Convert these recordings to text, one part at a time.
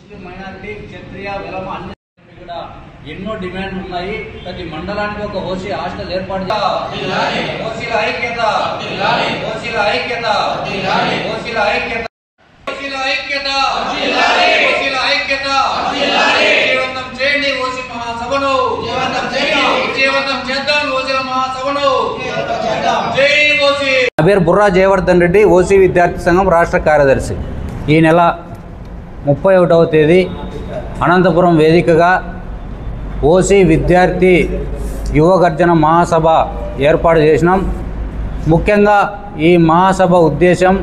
Minority క్షత్రియ వెలమ అన్ని కూడా ఎన్నో డిమాండ్లు ఉన్నాయి. ప్రతి మండలానికి ఒక ఓసీ హాస్టల్ ఏర్పాటు చేయాలి. ఓసీల ఐక్యత, ఓసీల ఐక్యత, ఓసీల ఐక్యత, ఓసీల ఐక్యత, ఓసీల ఐక్యత. విజయవంతం చేయండి ఓసీ మహాసభను, విజయవంతం చేద్దాం ఓసీల మహాసభను. జై ఓసీ. నా పేరు బుర్రా జయవర్ధన్ రెడ్డి, ఓసీ విద్యార్థి సంఘం రాష్ట్ర కార్యదర్శి. ఈ నెల 31వ తేదీ అనంతపురం వేదికగా ఓసీ విద్యార్థి యువ గర్జన మహాసభ ఏర్పాటు చేసినాం. ముఖ్యంగా ఈ మహాసభ ఉద్దేశం,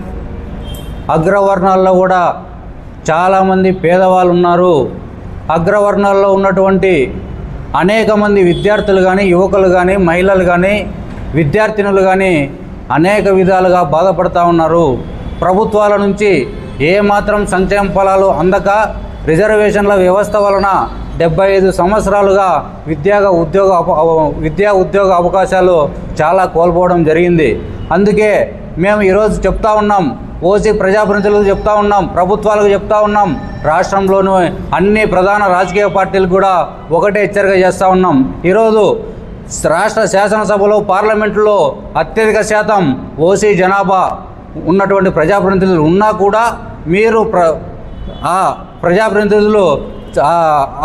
అగ్రవర్ణాల్లో కూడా చాలామంది పేదవాళ్ళు ఉన్నారు. అగ్రవర్ణాల్లో ఉన్నటువంటి అనేక మంది విద్యార్థులు కానీ, యువకులు కానీ, మహిళలు కానీ, విద్యార్థినులు కానీ అనేక విధాలుగా బాధపడుతూ ఉన్నారు. ప్రభుత్వాల నుంచి ఏమాత్రం సంక్షేమ ఫలాలు అందక రిజర్వేషన్ల వ్యవస్థ వలన 75 సంవత్సరాలుగా విద్యా ఉద్యోగ అవకాశాలు చాలా కోల్పోవడం జరిగింది. అందుకే మేము ఈరోజు చెప్తా ఉన్నాం, ఓసీ ప్రజాప్రతినిధులకు చెప్తా ఉన్నాం, ప్రభుత్వాలకు చెప్తా ఉన్నాం, రాష్ట్రంలోని అన్ని ప్రధాన రాజకీయ పార్టీలకు కూడా ఒకటే హెచ్చరిక చేస్తూ ఉన్నాం. ఈరోజు రాష్ట్ర శాసనసభలో, పార్లమెంటులో అత్యధిక శాతం ఓసీ జనాభా ఉన్నటువంటి ప్రజాప్రతినిధులు ఉన్నా కూడా మీరు ఆ ప్రజాప్రతినిధులు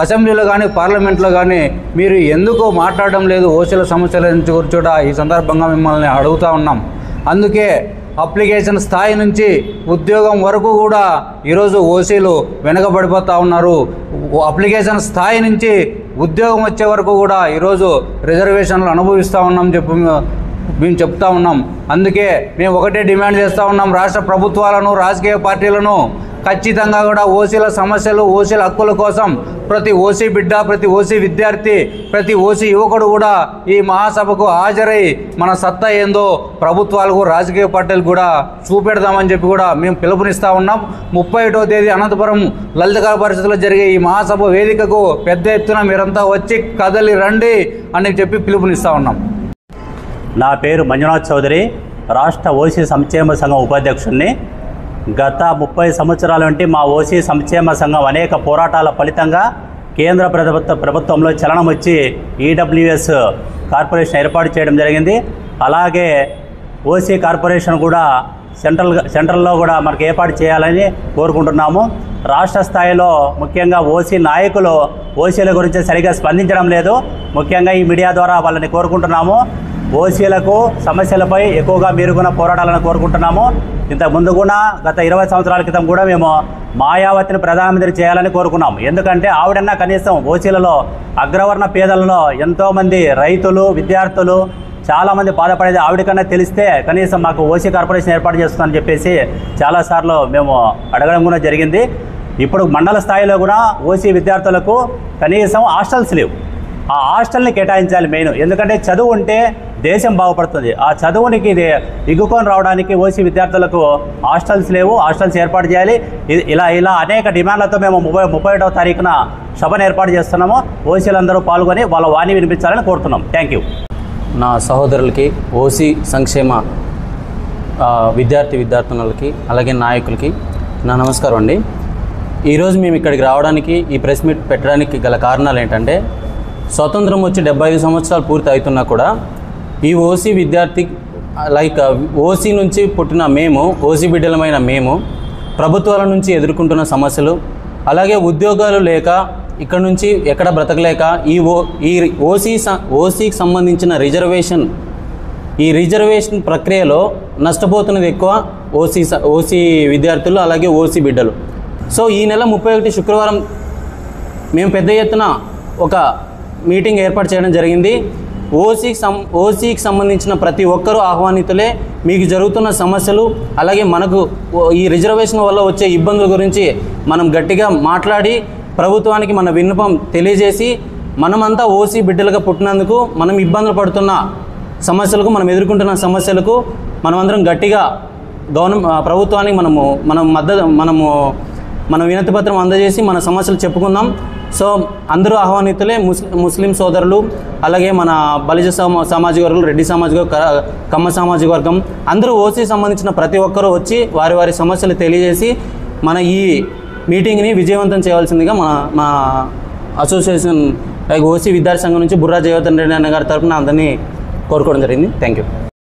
అసెంబ్లీలో కానీ, పార్లమెంట్లో కానీ మీరు ఎందుకు మాట్లాడడం లేదు ఓసీల సమస్యల గురించి కూడా ఈ సందర్భంగా మిమ్మల్ని అడుగుతూ ఉన్నాం. అందుకే అప్లికేషన్ స్థాయి నుంచి ఉద్యోగం వరకు కూడా ఈరోజు ఓసీలు వెనుకబడిపోతూ ఉన్నారు. అప్లికేషన్ స్థాయి నుంచి ఉద్యోగం వచ్చే వరకు కూడా ఈరోజు రిజర్వేషన్లు అనుభవిస్తూ ఉన్నాం మేము చెప్తా ఉన్నాం. అందుకే మేము ఒకటే డిమాండ్ చేస్తూ ఉన్నాం, రాష్ట్ర ప్రభుత్వాలను, రాజకీయ పార్టీలను ఖచ్చితంగా కూడా ఓసీల సమస్యలు, ఓసీల హక్కుల కోసం ప్రతి ఓసీ బిడ్డ, ప్రతి ఓసీ విద్యార్థి, ప్రతి ఓసీ యువకుడు కూడా ఈ మహాసభకు హాజరై మన సత్తా ఏందో ప్రభుత్వాలకు, రాజకీయ పార్టీలకు కూడా చూపెడదామని చెప్పి కూడా మేము పిలుపునిస్తూ ఉన్నాం. 31వ తేదీ అనంతపురం లలిత కళా పరిషత్తులో జరిగే ఈ మహాసభ వేదికకు పెద్ద ఎత్తున మీరంతా వచ్చి కదలి రండి అని చెప్పి పిలుపునిస్తూ ఉన్నాం. నా పేరు మంజునాథ్ చౌదరి, రాష్ట్ర ఓసీ సంక్షేమ సంఘం ఉపాధ్యక్షుడిని. గత 30 సంవత్సరాల నుండి మా ఓసీ సంక్షేమ సంఘం అనేక పోరాటాల ఫలితంగా కేంద్ర ప్రభుత్వంలో చలనం వచ్చి ఈడబ్ల్యూఎస్ కార్పొరేషన్ ఏర్పాటు చేయడం జరిగింది. అలాగే ఓసీ కార్పొరేషన్ కూడా సెంట్రల్లో కూడా మనకు ఏర్పాటు చేయాలని కోరుకుంటున్నాము. రాష్ట్ర స్థాయిలో ముఖ్యంగా ఓసీ నాయకులు ఓసీల గురించి సరిగా స్పందించడం లేదు. ముఖ్యంగా ఈ మీడియా ద్వారా వాళ్ళని కోరుకుంటున్నాము, ఓసీలకు సమస్యలపై ఎక్కువగా మీరుకున్న పోరాటాలను కోరుకుంటున్నాము. ఇంతకుముందు కూడా గత 20 సంవత్సరాల క్రితం కూడా మేము మాయావతిని ప్రధానమంత్రి చేయాలని కోరుకున్నాం. ఎందుకంటే ఆవిడన్నా కనీసం ఓసీలలో అగ్రవర్ణ పేదలలో ఎంతోమంది రైతులు, విద్యార్థులు చాలామంది బాధపడేది ఆవిడ కన్నా తెలిస్తే కనీసం మాకు ఓసీ కార్పొరేషన్ ఏర్పాటు చేస్తుందని చెప్పేసి చాలాసార్లు మేము అడగడం కూడా జరిగింది. ఇప్పుడు మండల స్థాయిలో కూడా ఓసీ విద్యార్థులకు కనీసం హాస్టల్స్ లేవు. ఆ హాస్టల్ని కేటాయించాలి మెయిన్. ఎందుకంటే చదువు ఉంటే దేశం బాగుపడుతుంది. ఆ చదువునికి ఇది ఇగ్గుకొని రావడానికి ఓసీ విద్యార్థులకు హాస్టల్స్ లేవు, హాస్టల్స్ ఏర్పాటు చేయాలి. ఇలా అనేక డిమాండ్లతో మేము 31వ తారీఖున సభను ఏర్పాటు చేస్తున్నాము. ఓసీలందరూ పాల్గొని వాళ్ళ వాణి వినిపించాలని కోరుతున్నాం. Thank you. నా సహోదరులకి, ఓసీ సంక్షేమ విద్యార్థినులకి, అలాగే నాయకులకి నా నమస్కారం అండి. ఈరోజు మేము ఇక్కడికి రావడానికి, ఈ ప్రెస్ మీట్ పెట్టడానికి గల కారణాలు ఏంటంటే, స్వతంత్రం వచ్చి 75 సంవత్సరాలు పూర్తి అవుతున్నా కూడా ఈ ఓసీ విద్యార్థి ఓసీ నుంచి పుట్టిన మేము, ఓసీ బిడ్డలమైన మేము ప్రభుత్వాల నుంచి ఎదుర్కొంటున్న సమస్యలు, అలాగే ఉద్యోగాలు లేక ఇక్కడ నుంచి ఎక్కడ బ్రతకలేక ఈ ఓసీకి సంబంధించిన ఈ రిజర్వేషన్ ప్రక్రియలో నష్టపోతున్నది ఎక్కువ ఓసీ విద్యార్థులు, అలాగే ఓసీ బిడ్డలు. సో ఈ నెల 31 శుక్రవారం మేము పెద్ద ఎత్తున ఒక మీటింగ్ ఏర్పాటు చేయడం జరిగింది. ఓసీకి సంబంధించిన ప్రతి ఒక్కరూ ఆహ్వానితులే. మీకు జరుగుతున్న సమస్యలు, అలాగే మనకు ఈ రిజర్వేషన్ వల్ల వచ్చే ఇబ్బందుల గురించి మనం గట్టిగా మాట్లాడి ప్రభుత్వానికి మన విన్నపం తెలియజేసి, మనమంతా ఓసీ బిడ్డలుగా పుట్టినందుకు మనం ఇబ్బందులు పడుతున్న సమస్యలకు, మనం ఎదుర్కొంటున్న సమస్యలకు మనమందరం గట్టిగా ప్రభుత్వానికి మనం వినతి పత్రం అందజేసి మన సమస్యలు చెప్పుకుందాం. సో అందరూ ఆహ్వానితులే. ముస్లిం సోదరులు, అలాగే మన బలిజ సామాజిక వర్గాలు, రెడ్డి సామాజిక, కమ్మ సామాజిక వర్గం అందరూ ఓసీ సంబంధించిన ప్రతి ఒక్కరూ వచ్చి వారి సమస్యలు తెలియజేసి మన ఈ మీటింగ్ని విజయవంతం చేయవలసిందిగా మా అసోసియేషన్ ఓసీ విద్యార్థి సంఘం నుంచి బుర్రా జయవర్ధన్ రెడ్డి అన్న గారి తరఫున అందరినీ కోరుకోవడం జరిగింది. Thank you.